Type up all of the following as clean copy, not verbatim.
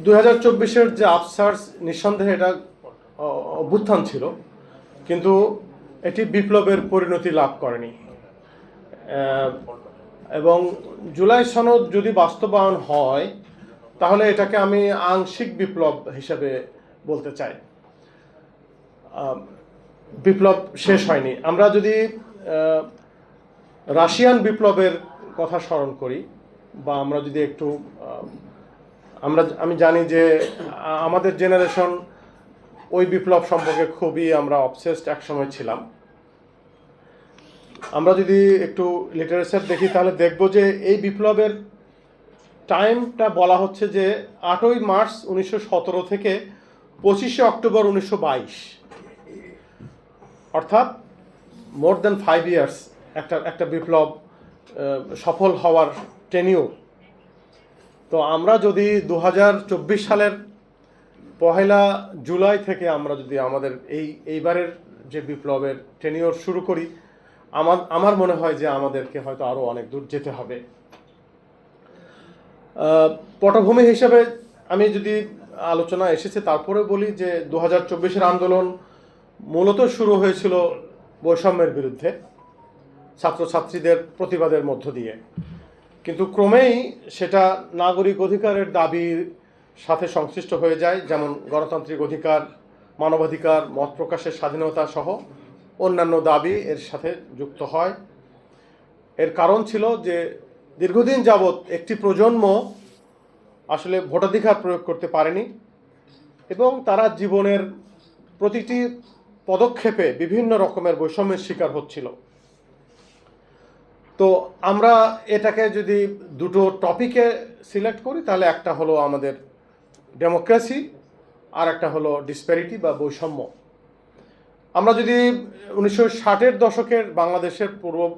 2024-এর যে আপসার্স, নিঃসন্দেহে এটা অভ্যুত্থান ছিল, কিন্তু এটি বিপ্লবের পরিণতি লাভ করেনি। এবং জুলাই সনদ যদি বাস্তবায়ন হয় তাহলে এটাকে আমি আংশিক বিপ্লব হিসেবে বলতে চাই। বিপ্লব শেষ হয়নি। আমরা যদি রাশিয়ান বিপ্লবের কথা স্মরণ করি, বা আমরা যদি একটু আমি জানি যে আমাদের জেনারেশন ওই বিপ্লব সম্পর্কে খুবই আমরা অবসেসড একসময় ছিলাম। আমরা যদি একটু লিটারেচার দেখি তাহলে দেখব যে এই বিপ্লবের টাইমটা বলা হচ্ছে যে 8ই মার্চ 1917 থেকে 25শে অক্টোবর 1922, অর্থাৎ মোর দেন 5 ইয়ার্স একটা বিপ্লব সফল হওয়ার টেনিউর। তো আমরা যদি 2024 সালের 1 জুলাই থেকে আমরা যদি আমাদের এইবারের যে বিপ্লবের টেনিউর শুরু করি, আমার মনে হয় যে আমাদেরকে হয়তো আরও অনেক দূর যেতে হবে। পটভূমি হিসেবে আমি যদি আলোচনা এসেছে তারপরে বলি যে 2024-এর আন্দোলন মূলত শুরু হয়েছিল বৈষম্যের বিরুদ্ধে, ছাত্রছাত্রীদের প্রতিবাদের মধ্য দিয়ে, কিন্তু ক্রমেই সেটা নাগরিক অধিকারের দাবির সাথে সংশ্লিষ্ট হয়ে যায়, যেমন গণতান্ত্রিক অধিকার, মানবাধিকার, মত প্রকাশের স্বাধীনতা সহ অন্যান্য দাবি এর সাথে যুক্ত হয়। এর কারণ ছিল যে দীর্ঘদিন যাবৎ একটি প্রজন্ম আসলে ভোটাধিকার প্রয়োগ করতে পারেনি এবং তারা জীবনের প্রতিটি পদক্ষেপে বিভিন্ন রকমের বৈষম্যের শিকার হচ্ছিল। তো আমরা এটাকে যদি দুটো টপিকে সিলেক্ট করি তাহলে একটা হলো আমাদের ডেমোক্রেসি আর একটা হলো ডিসপ্যারিটি বা বৈষম্য। আমরা যদি 1960-এর দশকের বাংলাদেশের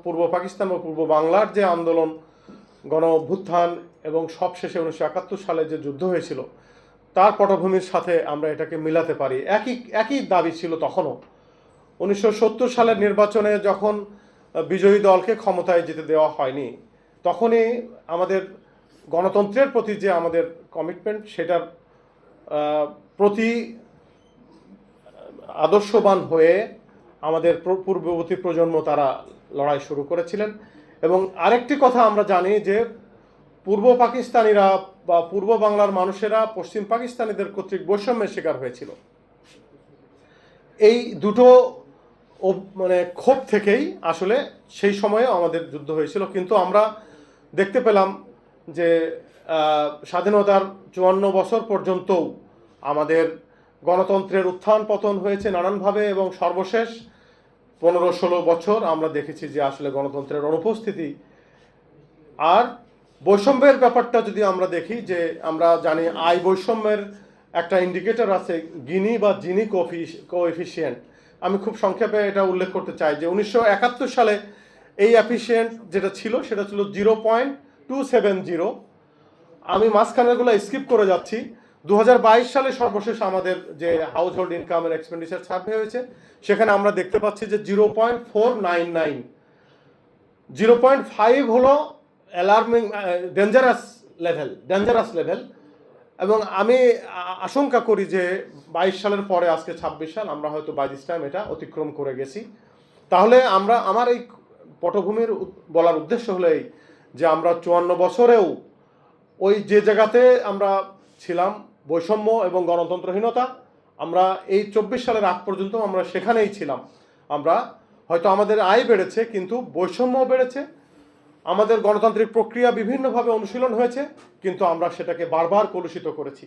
পূর্ব পাকিস্তান ও পূর্ব বাংলার যে আন্দোলন, গণ অভ্যুত্থান এবং সবশেষে 1971 সালে যে যুদ্ধ হয়েছিল তার পটভূমির সাথে আমরা এটাকে মিলাতে পারি। একই দাবি ছিল তখনও। 1970 সালের নির্বাচনে যখন বিজয়ী দলকে ক্ষমতায় যেতে দেওয়া হয়নি, তখনই আমাদের গণতন্ত্রের প্রতি যে আমাদের কমিটমেন্ট, সেটার প্রতি আদর্শবান হয়ে আমাদের পূর্ববর্তী প্রজন্ম তারা লড়াই শুরু করেছিলেন। এবং আরেকটি কথা আমরা জানি যে পূর্ব পাকিস্তানিরা বা পূর্ব বাংলার মানুষেরা পশ্চিম পাকিস্তানিদের কর্তৃক বৈষম্যের শিকার হয়েছিল। এই দুটো ক্ষোভ থেকেই আসলে সেই সময়ে আমাদের যুদ্ধ হয়েছিল। কিন্তু আমরা দেখতে পেলাম যে স্বাধীনতার 54 বছর পর্যন্তও আমাদের গণতন্ত্রের উত্থান পতন হয়েছে নানানভাবে, এবং সর্বশেষ 15-16 বছর আমরা দেখেছি যে আসলে গণতন্ত্রের অনুপস্থিতি। আর বৈষম্যের ব্যাপারটা যদি আমরা দেখি, যে আমরা জানি আয় বৈষম্যের একটা ইন্ডিকেটর আছে, গিনি বা জিনি কোএফিসিয়েন্ট। আমি খুব সংক্ষেপে এটা উল্লেখ করতে চাই যে 1971 সালে এই এফিসিয়েন্ট যেটা ছিল সেটা ছিল 0.270। আমি মাঝখানেরগুলো স্কিপ করে যাচ্ছি। 2022 সালে সর্বশেষ আমাদের যে household income and expenditure survey হয়েছে, সেখানে আমরা দেখতে পাচ্ছি যে 0.499। 0.5 হলো অ্যালার্মিং, ডেঞ্জারাস লেভেল। এবং আমি আশঙ্কা করি যে 22 সালের পরে আজকে 26 সাল, আমরা হয়তো বাই দিস টাইম এটা অতিক্রম করে গেছি। তাহলে আমার এই পটভূমির বলার উদ্দেশ্য হলো এই যে আমরা 54 বছরেও ওই যে জায়গাতে আমরা ছিলাম, বৈষম্য এবং গণতন্ত্রহীনতা, আমরা এই 24 সালের আগ পর্যন্ত আমরা সেখানেই ছিলাম। আমরা হয়তো আমাদের আয় বেড়েছে কিন্তু বৈষম্যও বেড়েছে, আমাদের গণতান্ত্রিক প্রক্রিয়া বিভিন্নভাবে অনুশীলন হয়েছে, কিন্তু আমরা সেটাকে বারবার কলুষিত করেছি।